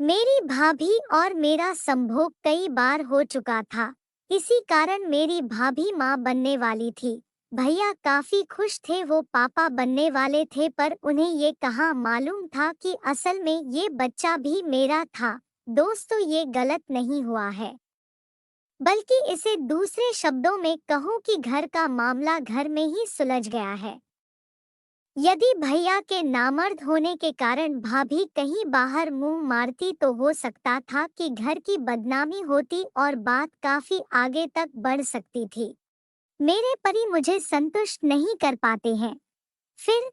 मेरी भाभी और मेरा संभोग कई बार हो चुका था। इसी कारण मेरी भाभी माँ बनने वाली थी। भैया काफी खुश थे, वो पापा बनने वाले थे, पर उन्हें ये कहाँ मालूम था कि असल में ये बच्चा भी मेरा था। दोस्तों, ये गलत नहीं हुआ है, बल्कि इसे दूसरे शब्दों में कहूँ कि घर का मामला घर में ही सुलझ गया है। यदि भैया के नामर्द होने के कारण भाभी कहीं बाहर मुंह मारती तो हो सकता था कि घर की बदनामी होती और बात काफी आगे तक बढ़ सकती थी। मेरे पति मुझे संतुष्ट नहीं कर पाते हैं। फिर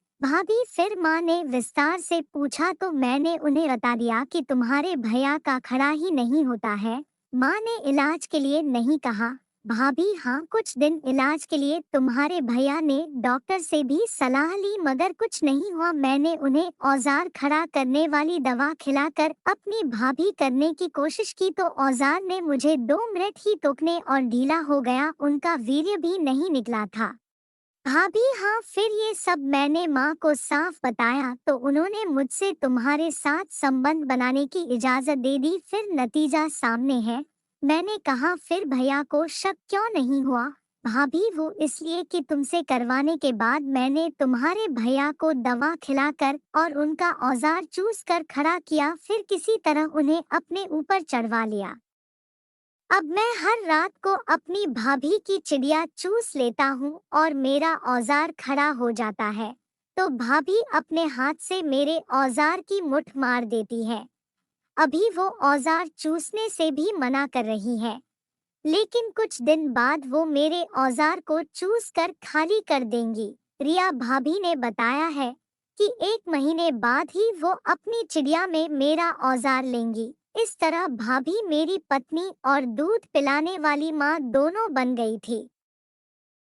फिर माँ ने विस्तार से पूछा तो मैंने उन्हें बता दिया कि तुम्हारे भैया का खड़ा ही नहीं होता है। माँ ने इलाज के लिए नहीं कहा। भाभी, हाँ, कुछ दिन इलाज के लिए तुम्हारे भैया ने डॉक्टर से भी सलाह ली, मगर कुछ नहीं हुआ। मैंने उन्हें औजार खड़ा करने वाली दवा खिलाकर अपनी भाभी करने की कोशिश की तो औजार ने मुझे 2 मिनट ही टोकने और ढीला हो गया, उनका वीर्य भी नहीं निकला था। भाभी, हाँ, फिर ये सब मैंने माँ को साफ बताया तो उन्होंने मुझसे तुम्हारे साथ संबंध बनाने की इजाजत दे दी। फिर नतीजा सामने है। मैंने कहा, फिर भैया को शक क्यों नहीं हुआ? भाभी, वो इसलिए कि तुमसे करवाने के बाद मैंने तुम्हारे भैया को दवा खिलाकर और उनका औजार चूस कर खड़ा किया, फिर किसी तरह उन्हें अपने ऊपर चढ़वा लिया। अब मैं हर रात को अपनी भाभी की चिड़िया चूस लेता हूँ और मेरा औजार खड़ा हो जाता है, तो भाभी अपने हाथ से मेरे औजार की मुठ मार देती है। अभी वो औजार चूसने से भी मना कर रही है, लेकिन कुछ दिन बाद वो मेरे औजार को चूस कर खाली कर देंगी। रिया भाभी ने बताया है कि 1 महीने बाद ही वो अपनी चिड़िया में मेरा औजार लेंगी। इस तरह भाभी मेरी पत्नी और दूध पिलाने वाली माँ दोनों बन गई थी।